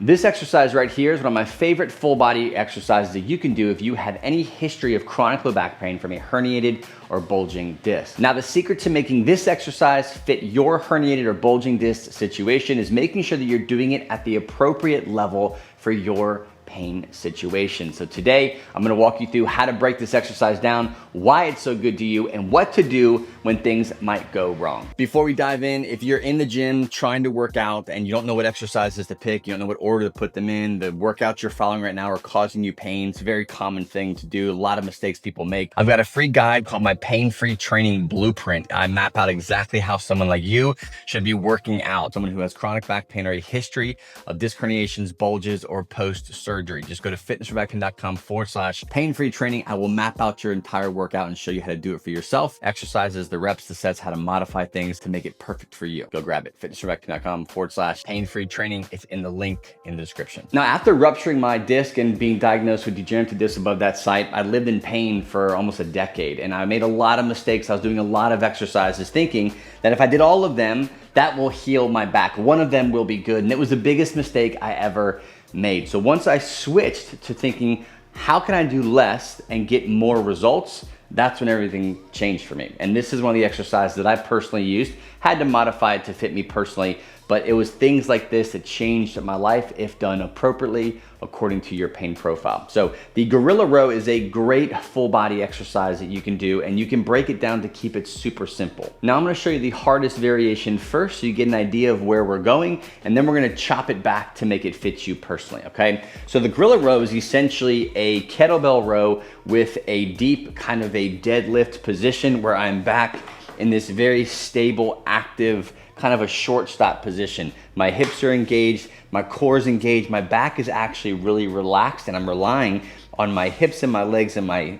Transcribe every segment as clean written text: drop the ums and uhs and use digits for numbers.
This exercise right here is one of my favorite full body exercises that you can do if you had any history of chronic low back pain from a herniated or bulging disc. Now, the secret to making this exercise fit your herniated or bulging disc situation is making sure that you're doing it at the appropriate level for your pain situation. So today, I'm gonna walk you through how to break this exercise down, why it's so good to you, and what to do when things might go wrong. Before we dive in, if you're in the gym trying to work out and you don't know what exercises to pick, you don't know what order to put them in, the workouts you're following right now are causing you pain, it's a very common thing to do, a lot of mistakes people make. I've got a free guide called my Pain-Free Training Blueprint. I map out exactly how someone like you should be working out, someone who has chronic back pain or a history of disc herniations, bulges, or post-surgery. Just go to fitnessforbackpain.com/pain-free training. I will map out your entire workout and show you how to do it for yourself. Exercises, the reps, the sets, how to modify things to make it perfect for you. Go grab it. fitnessforbackpain.com/pain-free training. It's in the link in the description. Now, after rupturing my disc and being diagnosed with degenerative disc above that site, I lived in pain for almost a decade, and I made a lot of mistakes. I was doing a lot of exercises thinking that if I did all of them, that will heal my back. One of them will be good, and it was the biggest mistake I ever made. So once I switched to thinking, how can I do less and get more results? That's when everything changed for me. And this is one of the exercises that I personally used, had to modify it to fit me personally, but it was things like this that changed my life if done appropriately according to your pain profile. So the gorilla row is a great full body exercise that you can do, and you can break it down to keep it super simple. Now I'm gonna show you the hardest variation first so you get an idea of where we're going, and then we're gonna chop it back to make it fit you personally, okay? So the gorilla row is essentially a kettlebell row with a deep kind of a deadlift position where I'm back in this very stable, active, kind of a short stop position. My hips are engaged, my core is engaged, my back is actually really relaxed, and I'm relying on my hips and my legs and my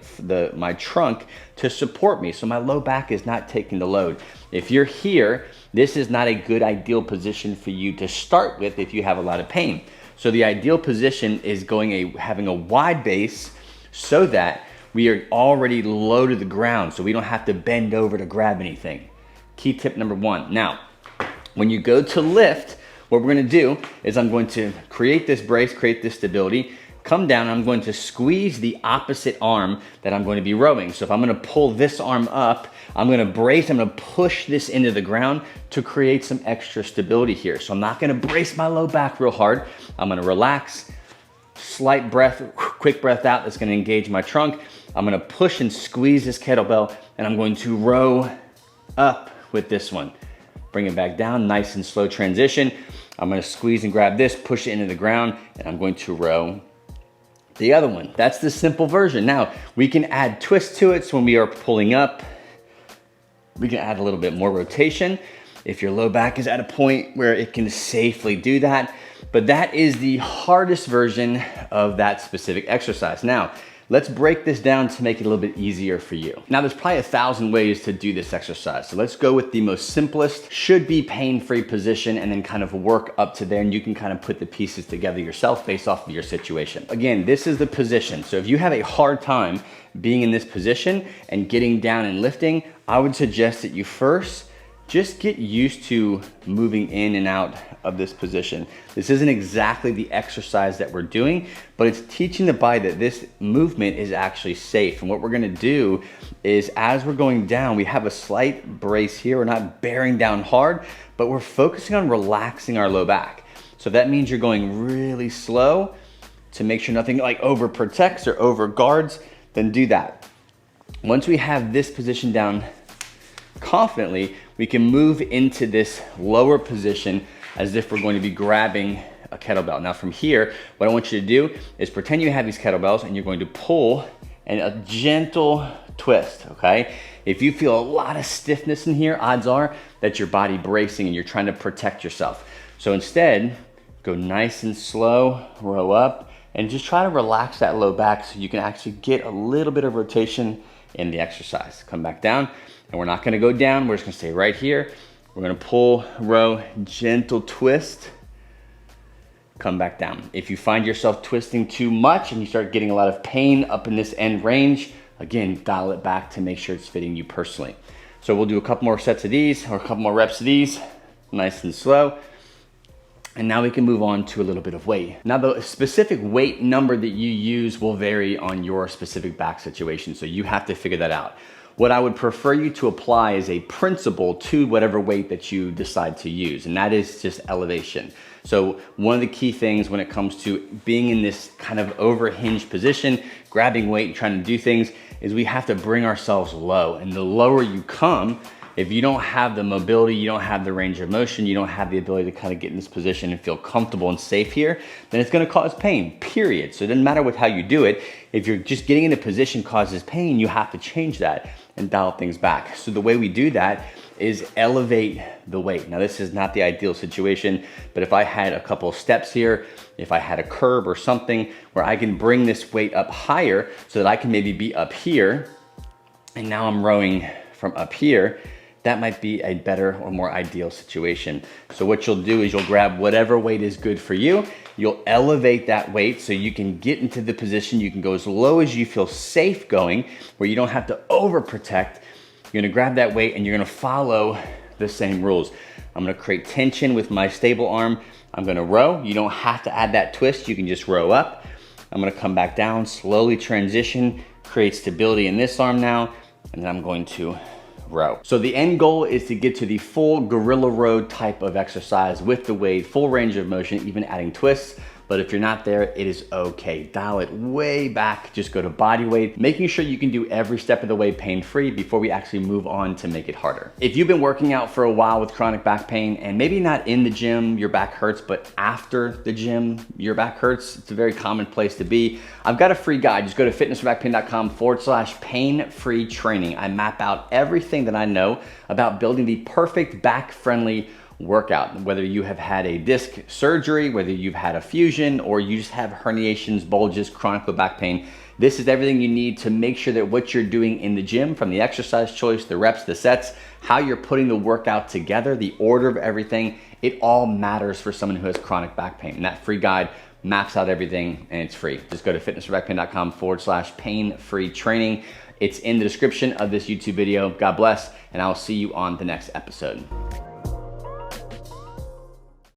trunk to support me. So my low back is not taking the load. If you're here, this is not a good ideal position for you to start with if you have a lot of pain. So the ideal position is having a wide base so that we are already low to the ground, so we don't have to bend over to grab anything. Key tip number one. Now, when you go to lift, what we're gonna do is I'm going to create this brace, create this stability, come down, and I'm going to squeeze the opposite arm that I'm going to be rowing. So if I'm gonna pull this arm up, I'm gonna brace, I'm gonna push this into the ground to create some extra stability here. So I'm not gonna brace my low back real hard. I'm gonna relax, slight breath, quick breath out, that's gonna engage my trunk. I'm gonna push and squeeze this kettlebell, and I'm going to row up with this one. Bring it back down, nice and slow transition. I'm gonna squeeze and grab this, push it into the ground, and I'm going to row the other one. That's the simple version. Now, we can add twist to it, so when we are pulling up, we can add a little bit more rotation if your low back is at a point where it can safely do that. But that is the hardest version of that specific exercise. Now, let's break this down to make it a little bit easier for you. Now, there's probably 1,000 ways to do this exercise. So let's go with the most simplest, should be pain-free position, and then kind of work up to there, and you can kind of put the pieces together yourself based off of your situation. Again, this is the position. So if you have a hard time being in this position and getting down and lifting, I would suggest that you first just get used to moving in and out of this position. This isn't exactly the exercise that we're doing, but it's teaching the body that this movement is actually safe. And what we're gonna do is, as we're going down, we have a slight brace here. We're not bearing down hard, but we're focusing on relaxing our low back. So that means you're going really slow to make sure nothing like over protects or over guards, then do that. Once we have this position down confidently, we can move into this lower position as if we're going to be grabbing a kettlebell. Now from here, what I want you to do is pretend you have these kettlebells and you're going to pull and a gentle twist, okay? If you feel a lot of stiffness in here, odds are that your body bracing and you're trying to protect yourself. So instead, go nice and slow, row up, and just try to relax that low back so you can actually get a little bit of rotation in the exercise. Come back down, and we're not gonna go down, we're just gonna stay right here. We're gonna pull, row, gentle twist, come back down. If you find yourself twisting too much and you start getting a lot of pain up in this end range, again, dial it back to make sure it's fitting you personally. So we'll do a couple more sets of these, or a couple more reps of these, nice and slow. And now we can move on to a little bit of weight. Now the specific weight number that you use will vary on your specific back situation, so you have to figure that out. What I would prefer you to apply is a principle to whatever weight that you decide to use, and that is just elevation. So one of the key things when it comes to being in this kind of overhinged position, grabbing weight and trying to do things, is we have to bring ourselves low. And the lower you come, if you don't have the mobility, you don't have the range of motion, you don't have the ability to kind of get in this position and feel comfortable and safe here, then it's gonna cause pain, period. So it doesn't matter with how you do it. If you're just getting in a position causes pain, you have to change that and dial things back. So the way we do that is elevate the weight. Now this is not the ideal situation, but if I had a couple of steps here, if I had a curb or something where I can bring this weight up higher so that I can maybe be up here, and now I'm rowing from up here, that might be a better or more ideal situation. So what you'll do is you'll grab whatever weight is good for you, you'll elevate that weight so you can get into the position, you can go as low as you feel safe going, where you don't have to overprotect. You're gonna grab that weight and you're gonna follow the same rules. I'm gonna create tension with my stable arm. I'm gonna row. You don't have to add that twist, you can just row up. I'm gonna come back down, slowly transition, create stability in this arm now, and then I'm going to row. So the end goal is to get to the full gorilla row type of exercise with the weight, full range of motion, even adding twists. But if you're not there, it is okay. Dial it way back, just go to body weight, making sure you can do every step of the way pain-free before we actually move on to make it harder. If you've been working out for a while with chronic back pain, and maybe not in the gym, your back hurts, but after the gym, your back hurts, it's a very common place to be. I've got a free guide. Just go to fitnessforbackpain.com/pain-free training. I map out everything that I know about building the perfect back-friendly workout, whether you have had a disc surgery, whether you've had a fusion, or you just have herniations, bulges, chronic low back pain. This is everything you need to make sure that what you're doing in the gym, from the exercise choice, the reps, the sets, how you're putting the workout together, the order of everything, it all matters for someone who has chronic back pain. And that free guide maps out everything and it's free. Just go to fitnessforbackpain.com/pain-free training. It's in the description of this YouTube video. God bless, and I'll see you on the next episode.